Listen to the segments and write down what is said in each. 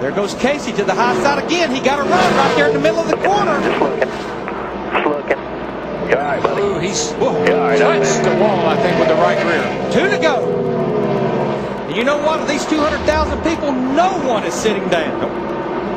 There goes Casey to the high side again. He got a run right there in the middle of the corner. Just looking. You all right, buddy? Ooh, he's right, touched the wall, I think, with the right rear. 2 to go. You know what? Of these 200,000 people, no one is sitting down.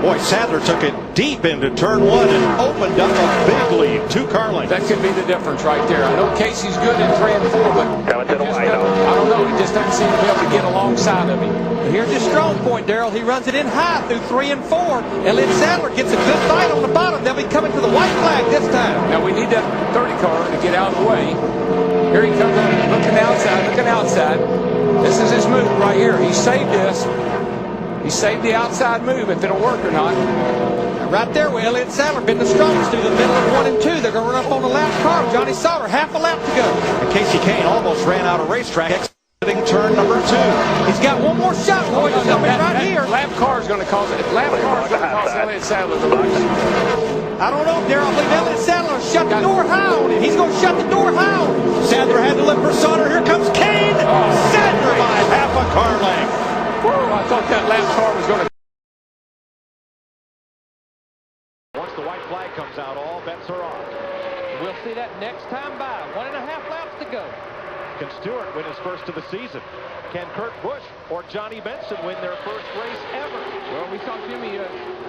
Boy, Sadler took it deep into turn 1 and opened up a big lead. 2 car lengths. That could be the difference right there. I know Casey's good in 3 and 4, but Coming to the white. I don't know. He just doesn't seem to be able to get alongside of him. Here's his strong point, Darrell. He runs it in high through 3 and 4. Elliott Sadler gets a good fight on the bottom. They'll be coming to the white flag this time. Now we need that 30 car to get out of the way. Here he comes, looking outside, looking outside. This is his move right here. He saved this. He saved the outside move, if it'll work or not. Right there with Elliott Sadler been the strongest through the middle of 1 and 2. They're going to run up on the lap car. Johnny Sauter, half a lap to go. And Casey Kane almost ran out of racetrack exiting turn number 2. He's got one more shot, boys. He's coming right here. Lap car is going to cause it. Lap car is going to cause Elliott Sadler to lose. I don't know, Darrell. I believe Elliott Sadler shut the door high on him. He's going to shut the door high on him. Sadler had to look for Sauter. Here comes Kane. Sadler by half a car length. Whoa, I thought that lap car was going to. Once the white flag comes out, all bets are off. We'll see that next time by. 1.5 laps to go. Can Stewart win his first of the season? Can Kurt Busch or Johnny Benson win their first race ever? Well, we saw Jimmy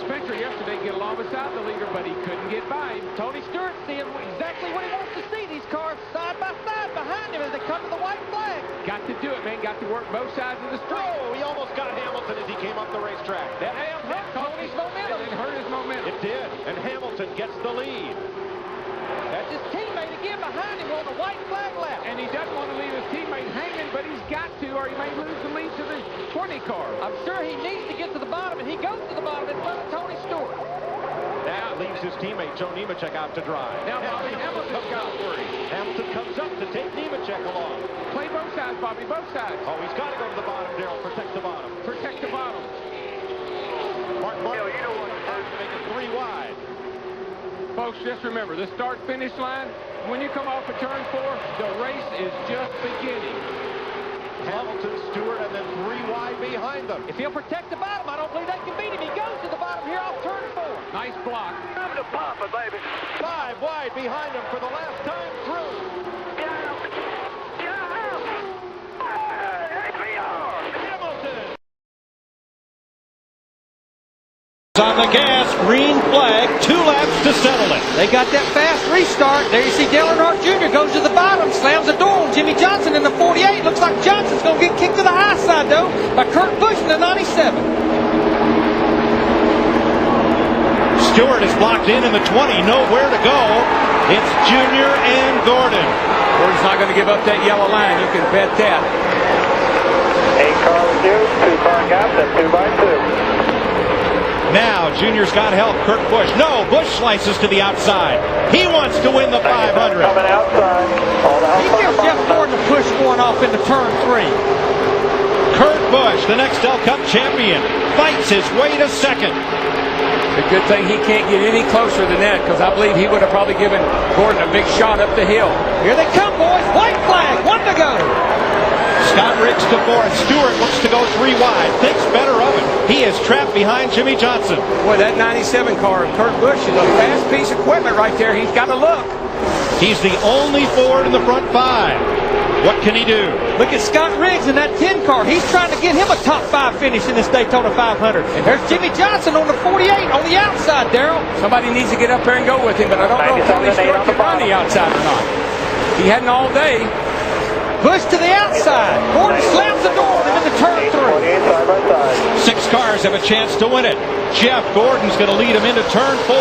Spencer yesterday get along beside the leader, but he couldn't get by him. Tony Stewart seeing exactly what he wants to see. These cars side by side behind him as they come to the white flag. Got to do it, man. Got to work both sides of the street. Oh, he almost got Hamilton as he came up the racetrack. That hurt Tony's momentum. It hurt his momentum. It did, and Hamilton gets the lead. That's his teammate again behind him on the white flag lap. And he doesn't want to leave his teammate hanging, but he's got to, or he may lose the lead to the 20 car. I'm sure he needs to get to the bottom, and he goes to the bottom in front of Tony Stewart. That leaves his teammate Joe Nemechek out to drive. Now Bobby Hamilton's got three. Hamilton comes up to take Nemechek along. Play both sides, Bobby, both sides. Oh, he's got to go to the bottom, Darrell. Protect the bottom. Protect the bottom. Mark Martin, you know what? Make it 3 wide. Folks, just remember, the start-finish line, when you come off of turn 4, the race is just beginning. Hamilton, Stewart, and then 3 wide behind them. If he'll protect the bottom, I don't believe they can beat him. He goes to the bottom here off turn 4. Nice block. Time to pop it, baby. 5 wide behind him for the last time through. Hamilton. On the gas, green flag, 2 laps to settle it. They got that fast restart. There you see Dale Earnhardt Jr. goes to the bottom, slams the door on Jimmy Johnson in the 48. Looks like Johnson's going to get kicked to the high side, though, by Kurt Busch in the 97. Stewart is blocked in the 20, nowhere to go. It's Junior and Gordon. Gordon's not going to give up that yellow line. You can bet that. 8 car with you, 2 car gap, then 2 by 2. Now, Junior's got help. Kurt Busch. No, Busch slices to the outside. He wants to win the 500. Coming outside. All the He gives Jeff Gordon a push going off into turn 3. Kurt Busch, the next L Cup champion, fights his way to second. The good thing he can't get any closer than that, because I believe he would have probably given Gordon a big shot up the hill. Here they come, boys. White flag, 1 to go. Scott Riggs to 4th. Stewart looks to go 3 wide. Thinks better of it. He is trapped behind Jimmy Johnson. Boy, that 97 car of Kurt Busch is a fast piece of equipment right there. He's got to look. He's the only Ford in the front 5. What can he do? Look at Scott Riggs in that 10 car. He's trying to get him a top 5 finish in this Daytona 500. And there's Jimmy Johnson on the 48 on the outside, Darrell. Somebody needs to get up there and go with him, but I don't know if Tony Stewart can run the outside or not. He hadn't all day. Busch to the outside. Gordon slams the door on him into turn 3. 28 side by side. 6 cars have a chance to win it. Jeff Gordon's going to lead him into turn 4.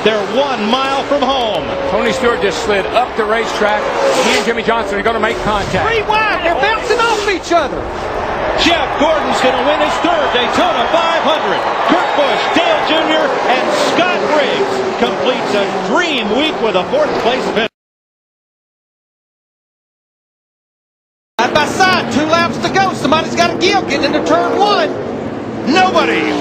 They're 1 mile from home. Tony Stewart just slid up the racetrack. He and Jimmy Johnson are going to make contact. 3 wide. They're bouncing off each other. Jeff Gordon's going to win his 3rd Daytona 500. Kurt Busch, Dale Jr., and Scott Riggs completes a dream week with a 4th place finish. Side by side, 2 laps to go. Somebody's got to give, getting into turn 1. Nobody.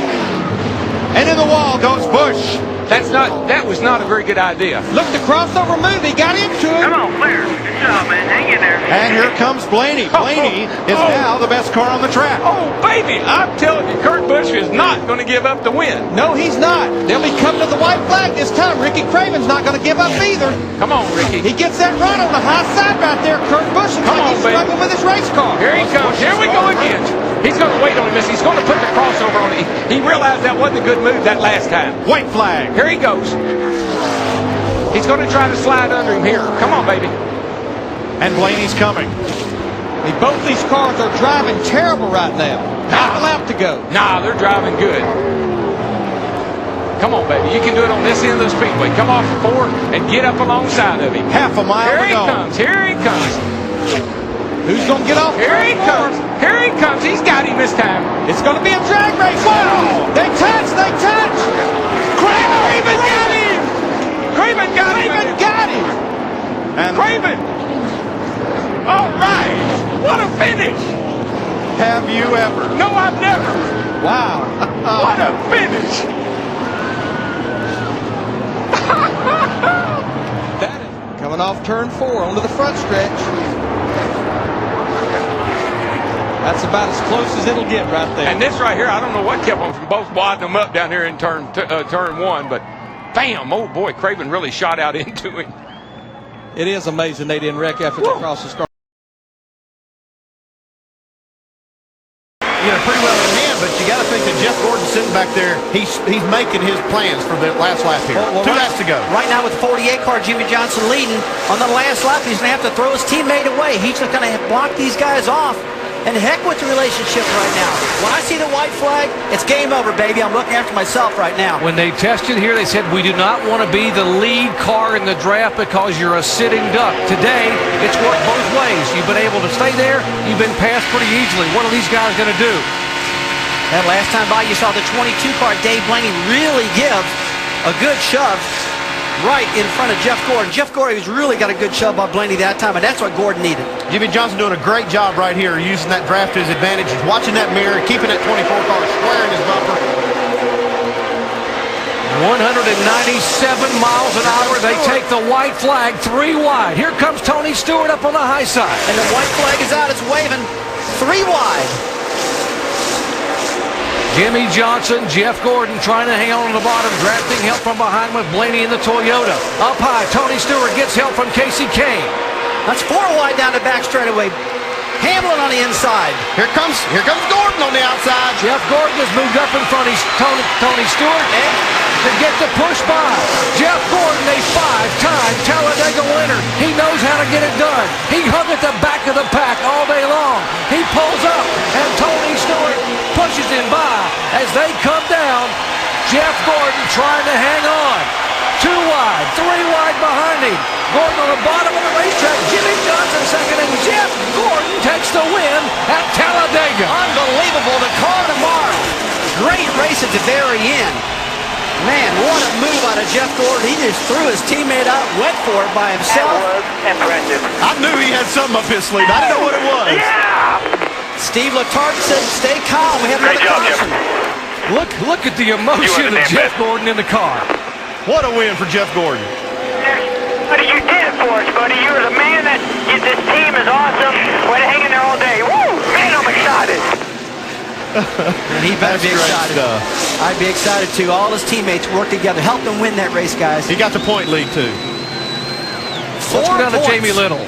And in the wall goes Busch. That was not a very good idea. Look, the crossover move. He got into it. Come on, clear. Good job, man. Hang in there. And here comes Blaney. Blaney is now the best car on the track. Oh, baby, I'm telling you, Kurt Busch is not going to give up the win. No, he's not. They'll be coming to the white flag this time. Ricky Craven's not going to give up either. Come on, Ricky. He gets that run on the high side right there. Kurt Busch looks like he's struggling with his race car. Here he comes. Here we go again. He's going to wait on this. He's going to put the crossover on it. He realized that wasn't a good move that last time. White flag. Here he goes. He's going to try to slide under him here. Come on, baby. And Blaney's coming. Both these cars are driving terrible right now. Half a lap to go. Nah, they're driving good. Come on, baby. You can do it on this end of the speedway. Come off the 4 and get up alongside of him. Half a mile Here to he go. comes. Here he comes. Who's going to get off? Here he comes. Here he comes. He's got him this time. It's going to be a drag race. Wow! They touch. They touch. Craven got him. Craven got him. Craven got him. And Craven. All right. What a finish. have you ever? No, I've never. Wow. What a finish. Coming off turn 4 onto the front stretch. That's about as close as it'll get right there. And this right here, I don't know what kept them from both wadding them up down here in turn 1, but bam, oh boy, Craven really shot out into him. It is amazing they didn't wreck after they crossed the start. You know, pretty well in hand, but you got to think that Jeff Gordon sitting back there, he's making his plans for the last lap here. Well, 2 laps to go. Right now with the 48 car, Jimmy Johnson leading. On the last lap, he's going to have to throw his teammate away. He's just going to block these guys off. And heck with the relationship right now. When I see the white flag, it's game over, baby. I'm looking after myself right now. When they tested here, they said we do not want to be the lead car in the draft because you're a sitting duck. Today, it's worked both ways. You've been able to stay there. You've been passed pretty easily. What are these guys going to do? That last time by, you saw the 22 car, Dave Blaney, really give a good shove right in front of Jeff Gordon. Jeff Gordon has really got a good shove by Blaney that time, and that's what Gordon needed. Jimmy Johnson doing a great job right here, using that draft to his advantage, watching that mirror, keeping that 24 car square in his bumper. 197 miles an hour. They take the white flag 3 wide. Here comes Tony Stewart up on the high side. And the white flag is out. It's waving 3 wide. Jimmy Johnson, Jeff Gordon trying to hang on to the bottom, drafting help from behind with Blaney in the Toyota. Up high, Tony Stewart gets help from Casey Kane. That's 4 wide down the back straightaway. Hamlin on the inside. Here comes Gordon on the outside. Jeff Gordon has moved up in front of Tony Stewart to get the push by. Jeff Gordon, a 5-time Talladega winner. He knows how to get it done. He hung at the back of the pack all day long. He pulls up, and Tony Stewart pushes him by as they come down. Jeff Gordon trying to hang on. 2 wide, 3 wide behind him. Gordon on the bottom of the racetrack. Jimmy Johnson second, and Jeff Gordon takes the win at Talladega. Unbelievable. The car tomorrow. Great race at the very end. Man, what a move out of Jeff Gordon. He just threw his teammate out, went for it by himself. That was impressive. I knew he had something up his sleeve. I didn't know what it was. Yeah! Steve Letarte said, stay calm. We have Great another job, caution. Look at the emotion of Jeff Gordon in the car. What a win for Jeff Gordon. Buddy, you did it for us, buddy. You're the man that this team is awesome. Way to hang in there all day. Woo! Man, I'm excited. And he better be excited. I'd be excited too. All his teammates work together. Help them win that race, guys. He got the point lead too. Let's go down to points. Jamie Little.